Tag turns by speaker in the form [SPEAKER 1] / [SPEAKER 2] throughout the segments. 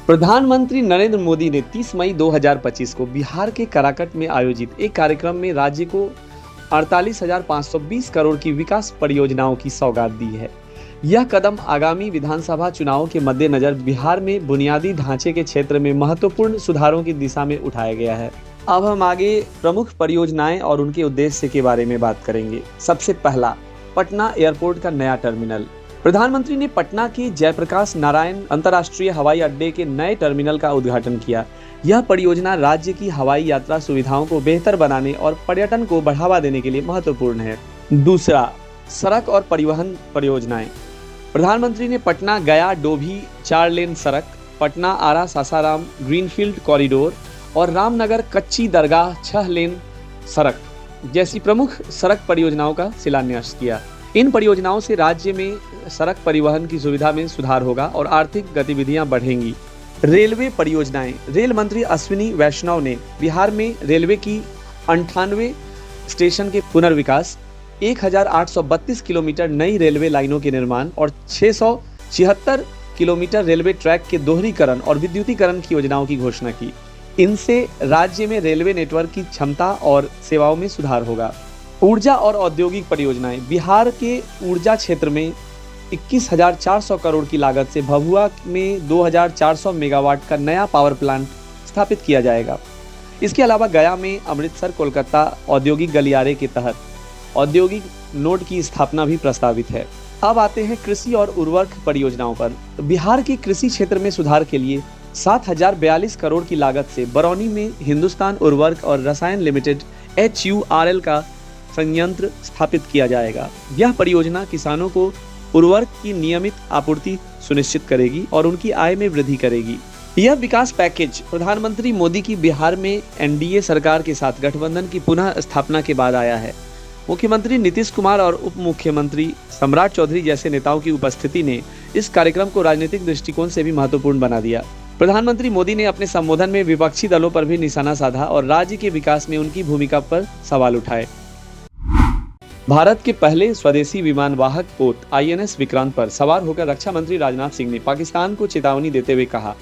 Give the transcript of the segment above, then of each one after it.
[SPEAKER 1] प्रधानमंत्री नरेंद्र मोदी ने 30 मई 2025 को बिहार के कराकट में आयोजित एक कार्यक्रम में राज्य को 48,520 करोड़ की विकास परियोजनाओं की सौगात दी है। यह कदम आगामी विधानसभा चुनावों के मद्देनजर बिहार में बुनियादी ढांचे के क्षेत्र में महत्वपूर्ण सुधारों की दिशा में उठाया गया है। अब हम आगे प्रमुख परियोजनाएं और उनके उद्देश्य के बारे में बात करेंगे। सबसे पहला, पटना एयरपोर्ट का नया टर्मिनल। प्रधानमंत्री ने पटना के जयप्रकाश नारायण अंतर्राष्ट्रीय हवाई अड्डे के नए टर्मिनल का उद्घाटन किया। यह परियोजना राज्य की हवाई यात्रा सुविधाओं को बेहतर बनाने और पर्यटन को बढ़ावा देने के लिए महत्वपूर्ण है। दूसरा, सड़क और परिवहन परियोजनाएं। प्रधानमंत्री ने पटना गया डोभी 4 लेन सड़क, पटना आरा सासाराम ग्रीनफील्ड कॉरिडोर और रामनगर कच्ची दरगाह 6 लेन सड़क जैसी प्रमुख सड़क परियोजनाओं का शिलान्यास किया। इन परियोजनाओं से राज्य में सड़क परिवहन की सुविधा में सुधार होगा और आर्थिक गतिविधियां बढ़ेंगी। रेलवे परियोजनाएं। रेल मंत्री अश्विनी वैष्णव ने बिहार में रेलवे की 98 स्टेशन के पुनर्विकास, 1832 किलोमीटर नई रेलवे लाइनों के निर्माण और 676 किलोमीटर रेलवे ट्रैक के दोहरीकरण और विद्युतीकरण की योजनाओं की घोषणा की। इनसे राज्य में रेलवे नेटवर्क की क्षमता और सेवाओं में सुधार होगा। ऊर्जा और औद्योगिक परियोजनाएं। बिहार के ऊर्जा क्षेत्र में 21,400 करोड़ की लागत से भभुआ में 2,400 मेगावाट का नया पावर प्लांट स्थापित किया जाएगा। इसके अलावा गया में अमृतसर कोलकाता औद्योगिक गलियारे के तहत औद्योगिक नोड की स्थापना भी प्रस्तावित है। अब आते हैं कृषि और उर्वरक परियोजनाओं पर। बिहार के कृषि क्षेत्र में सुधार के लिए 7,042 करोड़ की लागत से बरौनी में हिंदुस्तान उर्वरक और रसायन लिमिटेड HURL का संयंत्र स्थापित किया जाएगा। यह परियोजना किसानों को उर्वरक की नियमित आपूर्ति सुनिश्चित करेगी और उनकी आय में वृद्धि करेगी। यह विकास पैकेज प्रधानमंत्री मोदी की बिहार में NDA सरकार के साथ गठबंधन की पुनः स्थापना के बाद आया है। मुख्यमंत्री नीतीश कुमार और उप मुख्यमंत्री सम्राट चौधरी जैसे नेताओं की उपस्थिति ने इस कार्यक्रम को राजनीतिक दृष्टिकोण से भी महत्वपूर्ण बना दिया। प्रधानमंत्री मोदी ने अपने संबोधन में विपक्षी दलों पर भी निशाना साधा और राज्य के विकास में उनकी भूमिका पर सवाल उठाए। भारत के पहले स्वदेशी विमान वाहक पोत INS विक्रांत पर सवार होकर रक्षा मंत्री राजनाथ सिंह ने पाकिस्तान को चेतावनी देते हुए कहा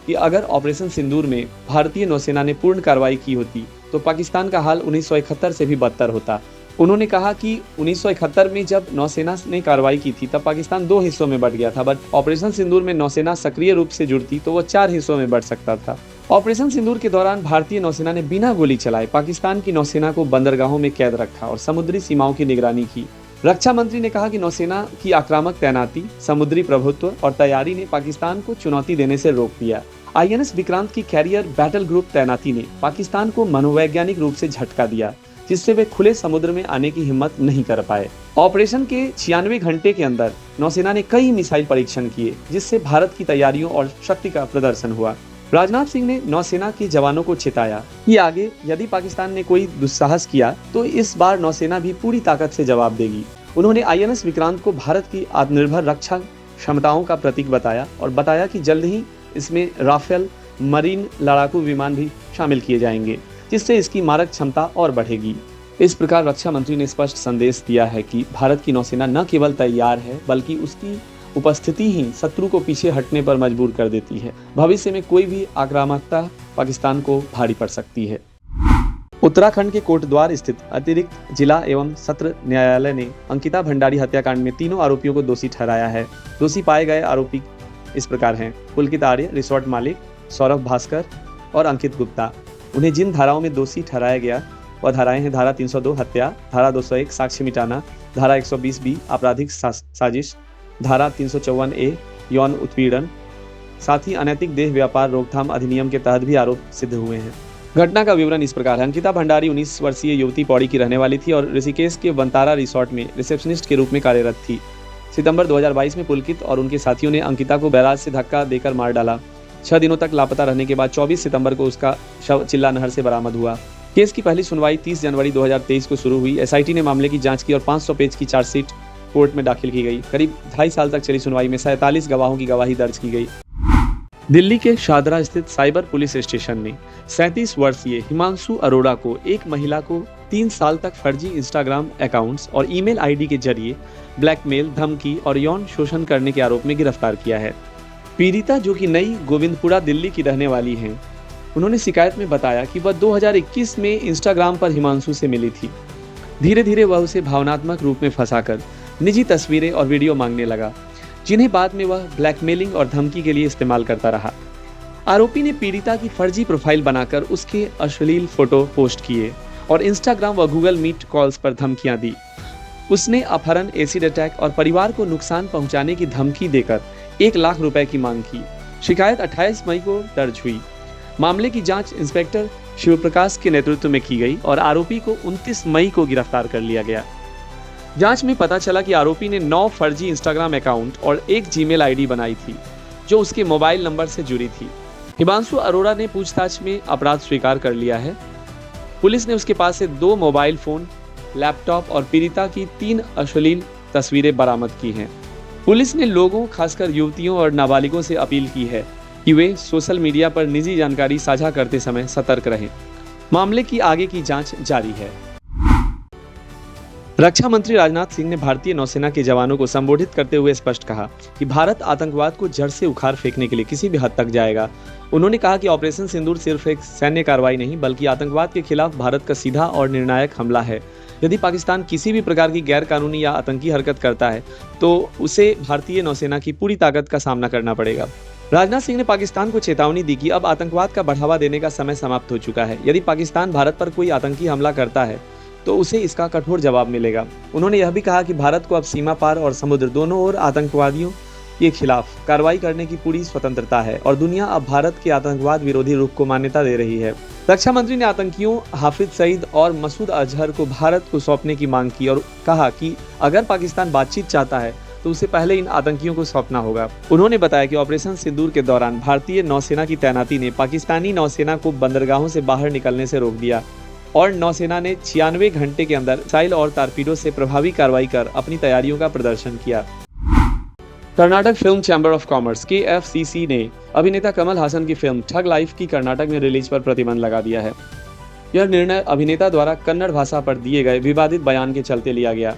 [SPEAKER 1] कि अगर ऑपरेशन सिंदूर में भारतीय नौसेना ने पूर्ण कार्रवाई की होती तो पाकिस्तान का हाल 1971 से भी बदतर होता। उन्होंने कहा कि 1971 में जब नौसेना ने कार्रवाई की थी तब पाकिस्तान 2 हिस्सों में बंट गया था, बट ऑपरेशन सिंदूर में नौसेना सक्रिय रूप से जुड़ती तो वो 4 हिस्सों में बंट सकता था। ऑपरेशन सिंदूर के दौरान भारतीय नौसेना ने बिना गोली चलाए पाकिस्तान की नौसेना को बंदरगाहों में कैद रखा और समुद्री सीमाओं की निगरानी की। रक्षा मंत्री ने कहा कि नौसेना की आक्रामक तैनाती, समुद्री प्रभुत्व और तैयारी ने पाकिस्तान को चुनौती देने से रोक दिया। INS विक्रांत की कैरियर बैटल ग्रुप तैनाती ने पाकिस्तान को मनोवैज्ञानिक रूप से झटका दिया, जिससे वे खुले समुद्र में आने की हिम्मत नहीं कर पाए। ऑपरेशन के 96 घंटे के अंदर नौसेना ने कई मिसाइल परीक्षण किए, जिससे भारत की तैयारियों और शक्ति का प्रदर्शन हुआ। राजनाथ सिंह ने नौसेना के जवानों को चेताया कि आगे यदि पाकिस्तान ने कोई दुस्साहस किया तो इस बार नौसेना भी पूरी ताकत से जवाब देगी। उन्होंने INS विक्रांत को भारत की आत्मनिर्भर रक्षा क्षमताओं का प्रतीक बताया और बताया कि जल्द ही इसमें राफेल मरीन लड़ाकू विमान भी शामिल किए जाएंगे, जिससे इसकी मारक क्षमता और बढ़ेगी। इस प्रकार रक्षा मंत्री ने स्पष्ट संदेश दिया है कि भारत की नौसेना न केवल तैयार है बल्कि उसकी उपस्थिति ही शत्रु को पीछे हटने पर मजबूर कर देती है। भविष्य में कोई भी आक्रामकता पाकिस्तान को भारी पड़ सकती है। उत्तराखंड के कोटद्वार स्थित अतिरिक्त जिला एवं सत्र न्यायालय ने अंकिता भंडारी हत्याकांड में 3 आरोपियों को दोषी ठहराया है। दोषी पाए गए आरोपी इस प्रकार हैं: पुलकित आर्य रिसोर्ट मालिक, सौरभ भास्कर और अंकित गुप्ता। उन्हें जिन धाराओं में दोषी ठहराया गया वह धाराएं हैं: धारा 302 हत्या, धारा 201 साक्ष्य मिटाना, धारा 120B आपराधिक साजिश, धारा 354A यौन उत्पीड़न। साथ ही अनैतिक देह व्यापार रोकथाम अधिनियम के तहत भी आरोप सिद्ध हुए हैं। घटना का विवरण इस प्रकार है। अंकिता भंडारी 19 वर्षीय युवती पौड़ी की रहने वाली थी और ऋषिकेश के वंतारा रिसोर्ट में रिसेप्शनिस्ट के रूप में कार्यरत थी। सितंबर 2022 में पुलकित और उनके साथियों ने अंकिता को बैराज से धक्का देकर मार डाला। 6 दिनों तक लापता रहने के बाद 24 सितंबर को उसका शव चिल्ला नहर से बरामद हुआ। केस की पहली सुनवाई 30 जनवरी 2023 को शुरू हुई। SIT ने मामले की जांच की और 500 पेज की चार्जशीट कोर्ट में दाखिल की गई। करीब 2.5 साल तक चली सुनवाई में 47 गवाहों की गवाही दर्ज की गई। दिल्ली के शादरा स्थित साइबर पुलिस स्टेशन ने 37 वर्षीय हिमांशु अरोड़ा को एक महिला को 3 साल तक फर्जी इंस्टाग्राम अकाउंट्स और ईमेल ID के जरिए ब्लैकमेल, धमकी और यौन शोषण करने के आरोप में गिरफ्तार किया है। पीड़िता, जो कि नई गोविंदपुरा दिल्ली की रहने वाली हैं, उन्होंने शिकायत में बताया कि वह 2021 में इंस्टाग्राम पर हिमांशु से मिली थी। धीरे धीरे वह उसे भावनात्मक रूप में फंसाकर निजी तस्वीरें और वीडियो मांगने लगा, जिन्हें बाद में वह ब्लैकमेलिंग और धमकी के लिए इस्तेमाल करता रहा। आरोपी ने पीड़िता की फर्जी प्रोफाइल बनाकर उसके अश्लील फोटो पोस्ट किए और इंस्टाग्राम व गूगल मीट कॉल्स पर धमकियां दी। उसने अपहरण, एसिड अटैक और परिवार को नुकसान पहुंचाने की धमकी देकर 1 लाख रुपए की मांग की। शिकायत 28 मई को दर्ज हुई। मामले की जांच इंस्पेक्टर शिवप्रकाश के नेतृत्व में की गई और आरोपी को 29 मई को गिरफ्तार कर लिया गया। जांच में पता चला कि आरोपी ने 9 फर्जी इंस्टाग्राम अकाउंट और 1 जीमेल आईडी बनाई थी, जो उसके मोबाइल नंबर से जुड़ी थी। हिमांशु अरोड़ा ने पूछताछ में अपराध स्वीकार कर लिया है। पुलिस ने उसके पास से 2 मोबाइल फोन, लैपटॉप और पीड़िता की 3 अश्लील तस्वीरें बरामद की हैं। पुलिस ने लोगों, खासकर युवतियों और नाबालिगों से अपील की है कि वे सोशल मीडिया पर निजी जानकारी साझा करते समय सतर्क रहें। मामले की आगे की जांच जारी है। रक्षा मंत्री राजनाथ सिंह ने भारतीय नौसेना के जवानों को संबोधित करते हुए स्पष्ट कहा कि भारत आतंकवाद को जड़ से उखाड़ फेंकने के लिए किसी भी हद तक जाएगा। उन्होंने कहा कि ऑपरेशन सिंदूर सिर्फ एक सैन्य कार्रवाई नहीं, बल्कि आतंकवाद के खिलाफ भारत का सीधा और निर्णायक हमला है। यदि पाकिस्तान किसी भी प्रकार की गैर कानूनी या आतंकी हरकत करता है तो उसे भारतीय नौसेना की पूरी ताकत का सामना करना पड़ेगा। राजनाथ सिंह ने पाकिस्तान को चेतावनी दी कि अब आतंकवाद का बढ़ावा देने का समय समाप्त हो चुका है। यदि पाकिस्तान भारत पर कोई आतंकी हमला करता है तो उसे इसका कठोर जवाब मिलेगा। उन्होंने यह भी कहा कि भारत को अब सीमा पार और समुद्र दोनों ओर आतंकवादियों के खिलाफ कार्रवाई करने की पूरी स्वतंत्रता है और दुनिया अब भारत के आतंकवाद विरोधी रुख को मान्यता दे रही है। रक्षा मंत्री ने आतंकियों हाफिज सईद और मसूद अजहर को भारत को सौंपने की मांग की और कहा कि अगर पाकिस्तान बातचीत चाहता है तो उसे पहले इन आतंकियों को सौंपना होगा। उन्होंने बताया कि ऑपरेशन सिंदूर के दौरान भारतीय नौसेना की तैनाती ने पाकिस्तानी नौसेना को बंदरगाहों से बाहर निकलने से रोक दिया और नौसेना ने 96 घंटे के अंदर मिसाइल और टारपीडो से प्रभावी कार्रवाई कर अपनी तैयारियों का प्रदर्शन किया। Karnataka film chamber of commerce KFCC ने अभिनेता कमल हासन की फिल्म ठग लाइफ की कर्नाटक में रिलीज पर प्रतिबंध लगा दिया है। यह निर्णय अभिनेता द्वारा कन्नड़ भाषा पर दिए गए विवादित बयान के चलते लिया गया,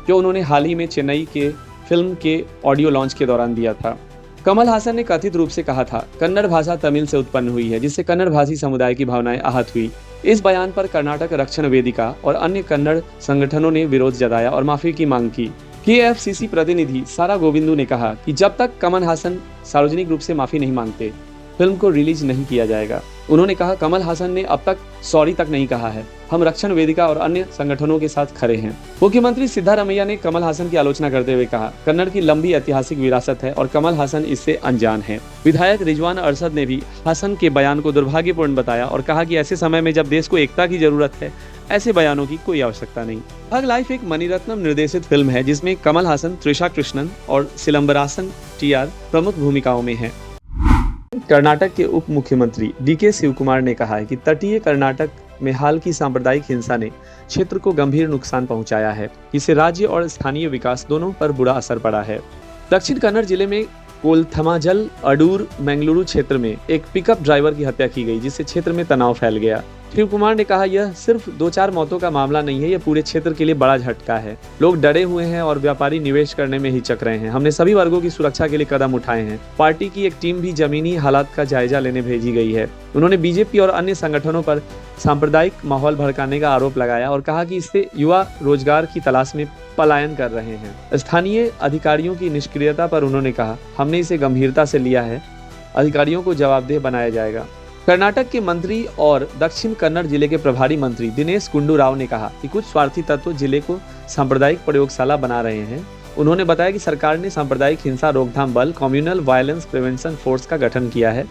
[SPEAKER 1] जो उन्होंने हाल ही में चेन्नई के फिल्म के ऑडियो लॉन्च के दौरान दिया था। कमल हासन ने कथित रूप से कहा था, कन्नड़ भाषा तमिल से उत्पन्न हुई है, जिससे कन्नड़ भाषी समुदाय की भावनाएं आहत हुई। इस बयान पर कर्नाटक रक्षण वेदिका और अन्य कन्नड़ संगठनों ने विरोध जताया और माफी की मांग की। KFCC प्रतिनिधि सारा गोविंदू ने कहा कि जब तक कमल हासन सार्वजनिक रूप से माफी नहीं मांगते, फिल्म को रिलीज नहीं किया जाएगा। उन्होंने कहा, कमल हासन ने अब तक सॉरी तक नहीं कहा है। हम रक्षण वेदिका और अन्य संगठनों के साथ खड़े हैं। मुख्यमंत्री सिद्धारमैया ने कमल हासन की आलोचना करते हुए कहा, कन्नड़ की लंबी ऐतिहासिक विरासत है और कमल हासन इससे अनजान है। विधायक रिजवान अरशद ने भी हासन के बयान को दुर्भाग्यपूर्ण बताया और कहा कि ऐसे समय में जब देश को एकता की जरूरत है, ऐसे बयानों की कोई आवश्यकता नहीं। ठग लाइफ एक मणिरत्नम निर्देशित फिल्म है जिसमें कमल हासन, त्रिशा कृष्णन और सिलंबरासन TR प्रमुख भूमिकाओं में हैं। कर्नाटक के उप मुख्यमंत्री DK शिवकुमार ने कहा है कि तटीय कर्नाटक में हाल की सांप्रदायिक हिंसा ने क्षेत्र को गंभीर नुकसान पहुंचाया है। इससे राज्य और स्थानीय विकास दोनों पर बुरा असर पड़ा है। दक्षिण कन्नड़ जिले में कोलथमाजल अडूर मंगलुरु क्षेत्र में एक पिकअप ड्राइवर की हत्या की गई, जिससे क्षेत्र में तनाव फैल गया। शिव कुमार ने कहा, यह सिर्फ 2-4 मौतों का मामला नहीं है, यह पूरे क्षेत्र के लिए बड़ा झटका है। लोग डरे हुए हैं और व्यापारी निवेश करने में हिचक रहे हैं। हमने सभी वर्गों की सुरक्षा के लिए कदम उठाए हैं। पार्टी की एक टीम भी जमीनी हालात का जायजा लेने भेजी गई है। उन्होंने बीजेपी और अन्य संगठनों पर सांप्रदायिक माहौल भड़काने का आरोप लगाया और कहा कि इससे युवा रोजगार की तलाश में पलायन कर रहे हैं। स्थानीय अधिकारियों की निष्क्रियता पर उन्होंने कहा, हमने इसे गंभीरता से लिया है, अधिकारियों को जवाबदेह बनाया जाएगा। कर्नाटक के मंत्री और दक्षिण कन्नड़ जिले के प्रभारी मंत्री दिनेश गुंडू राव ने कहा कि कुछ स्वार्थी तत्व जिले को सांप्रदायिक प्रयोगशाला बना रहे हैं। उन्होंने बताया कि सरकार ने सांप्रदायिक हिंसा रोकथाम बल कम्युनल वायलेंस प्रिवेंशन फोर्स का गठन किया है।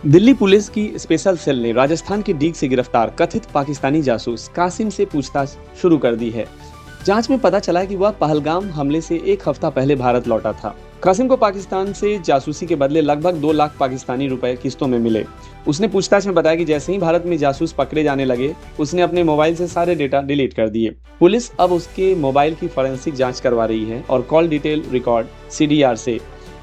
[SPEAKER 1] दिल्ली पुलिस की स्पेशल सेल ने राजस्थान के डीग से गिरफ्तार कथित पाकिस्तानी जासूस कासिम से पूछताछ शुरू कर दी है। जांच में पता चला कि वह पहलगाम हमले से 1 हफ्ता पहले भारत लौटा था। कासिम को पाकिस्तान से जासूसी के बदले लगभग 2 लाख पाकिस्तानी रुपए किस्तों में मिले। उसने पूछताछ में बताया कि जैसे ही भारत में जासूस पकड़े जाने लगे, उसने अपने मोबाइल से सारे डेटा डिलीट कर दिए। पुलिस अब उसके मोबाइल की फॉरेंसिक जांच करवा रही है और कॉल डिटेल रिकॉर्ड CDR से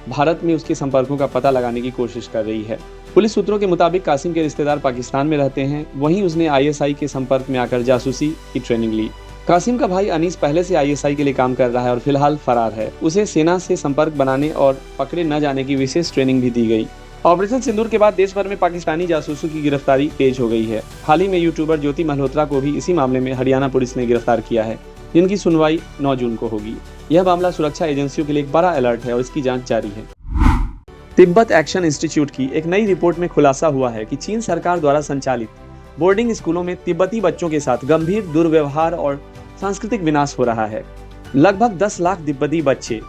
[SPEAKER 1] भारत में उसके संपर्कों का पता लगाने की कोशिश कर रही है। पुलिस सूत्रों के मुताबिक कासिम के रिश्तेदार पाकिस्तान में रहते हैं, वहीं उसने ISI के संपर्क में आकर जासूसी की ट्रेनिंग ली। कासिम का भाई अनीस पहले से आईएसआई के लिए काम कर रहा है और फिलहाल फरार है। उसे सेना से संपर्क बनाने और पकड़े न जाने की विशेष ट्रेनिंग भी दी गई। ऑपरेशन सिंदूर के बाद देश भर में पाकिस्तानी जासूसों की गिरफ्तारी तेज हो गई है। हाल ही में यूट्यूबर ज्योति मल्होत्रा को भी इसी मामले में हरियाणा पुलिस ने गिरफ्तार किया है, जिनकी सुनवाई 9 जून को होगी। यह मामला सुरक्षा एजेंसियों के लिए एक बड़ा अलर्ट है और इसकी जांच जारी है। तिब्बत एक्शन इंस्टीट्यूट की एक नई रिपोर्ट में खुलासा हुआ है कि चीन सरकार द्वारा संचालित बोर्डिंग स्कूलों में तिब्बती बच्चों के साथ गंभीर दुर्व्यवहार और सांस्कृतिक विनाश हो रहा है। लगभग 10 लाख तिब्बती बच्चे,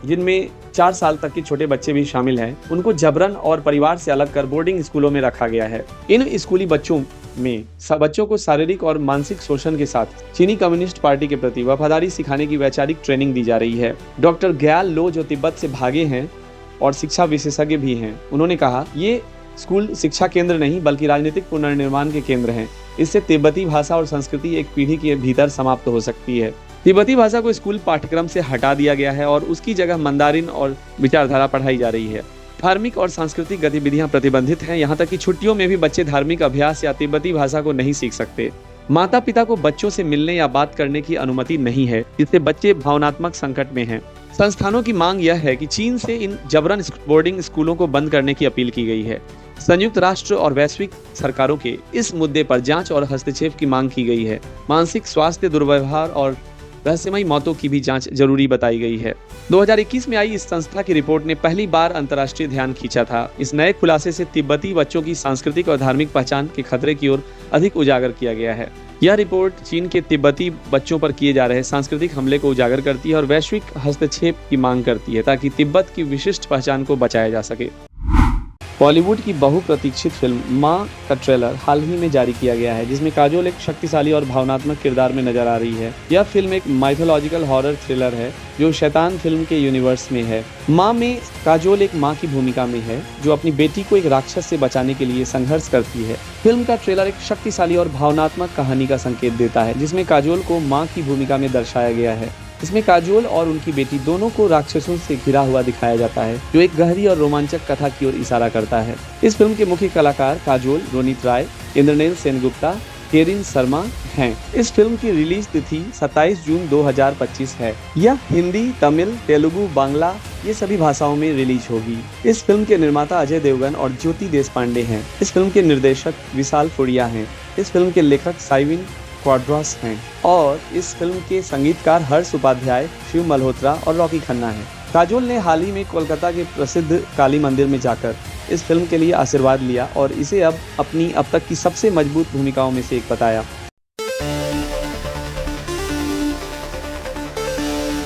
[SPEAKER 1] जिनमें 4 साल तक के छोटे बच्चे भी शामिल हैं, उनको जबरन और परिवार से अलग कर बोर्डिंग स्कूलों में रखा गया है। इन स्कूली बच्चों में बच्चों को शारीरिक और मानसिक शोषण के साथ चीनी कम्युनिस्ट पार्टी के प्रति वफादारी सिखाने की वैचारिक ट्रेनिंग दी जा रही है। डॉक्टर ग्याल लो, जो तिब्बत से भागे हैं और शिक्षा विशेषज्ञ भी हैं, उन्होंने कहा, ये स्कूल शिक्षा केंद्र नहीं बल्कि राजनीतिक पुनर्निर्माण के केंद्र हैं। इससे तिब्बती भाषा और संस्कृति एक पीढ़ी के भीतर समाप्त हो सकती है। तिब्बती भाषा को स्कूल पाठ्यक्रम से हटा दिया गया है और उसकी जगह मंदारिन और विचारधारा पढ़ाई जा रही है। धार्मिक और सांस्कृतिक गतिविधियां प्रतिबंधित हैं, यहाँ तक कि छुट्टियों में भी बच्चे धार्मिक अभ्यास या तिब्बती भाषा को नहीं सीख सकते। माता पिता को बच्चों से मिलने या बात करने की अनुमति नहीं है, जिससे बच्चे भावनात्मक संकट में हैं। संस्थानों की मांग यह है कि चीन से इन जबरन बोर्डिंग स्कूलों को बंद करने की अपील की गई है। संयुक्त राष्ट्र और वैश्विक सरकारों के इस मुद्दे पर जांच और हस्तक्षेप की मांग की गई है। मानसिक स्वास्थ्य, दुर्व्यवहार और रहस्यमयी मौतों की भी जांच जरूरी बताई गई है। 2021 में आई इस संस्था की रिपोर्ट ने पहली बार अंतर्राष्ट्रीय ध्यान खींचा था। इस नए खुलासे से तिब्बती बच्चों की सांस्कृतिक और धार्मिक पहचान के खतरे की ओर अधिक उजागर किया गया है। यह रिपोर्ट चीन के तिब्बती बच्चों पर किए जा रहे सांस्कृतिक हमले को उजागर करती है और वैश्विक हस्तक्षेप की मांग करती है, ताकि तिब्बत की विशिष्ट पहचान को बचाया जा सके। बॉलीवुड की बहुप्रतीक्षित फिल्म माँ का ट्रेलर हाल ही में जारी किया गया है, जिसमें काजोल एक शक्तिशाली और भावनात्मक किरदार में नजर आ रही है। यह फिल्म एक माइथोलॉजिकल हॉरर थ्रिलर है जो शैतान फिल्म के यूनिवर्स में है। माँ में काजोल एक माँ की भूमिका में है जो अपनी बेटी को एक राक्षस से बचाने के लिए संघर्ष करती है। फिल्म का ट्रेलर एक शक्तिशाली और भावनात्मक कहानी का संकेत देता है, जिसमें काजोल को माँ की भूमिका में दर्शाया गया है। इसमें काजोल और उनकी बेटी दोनों को राक्षसों से घिरा हुआ दिखाया जाता है, जो एक गहरी और रोमांचक कथा की ओर इशारा करता है। इस फिल्म के मुख्य कलाकार काजोल, रोनित राय, इंद्रनील सेनगुप्ता, केरिन शर्मा हैं। इस फिल्म की रिलीज तिथि 27 जून 2025 है। यह हिंदी, तमिल, तेलुगु, बांग्ला ये सभी भाषाओं में रिलीज होगी। इस फिल्म के निर्माता अजय देवगन और ज्योति देशपांडे हैं। इस फिल्म के निर्देशक विशाल फुड़िया हैं। इस फिल्म के लेखक साइविन क्वाड्रास हैं और इस फिल्म के संगीतकार हर्ष उपाध्याय, शिव मल्होत्रा और रॉकी खन्ना हैं। काजोल ने हाल ही में कोलकाता के प्रसिद्ध काली मंदिर में जाकर इस फिल्म के लिए आशीर्वाद लिया और इसे अब तक की सबसे मजबूत भूमिकाओं में से एक बताया।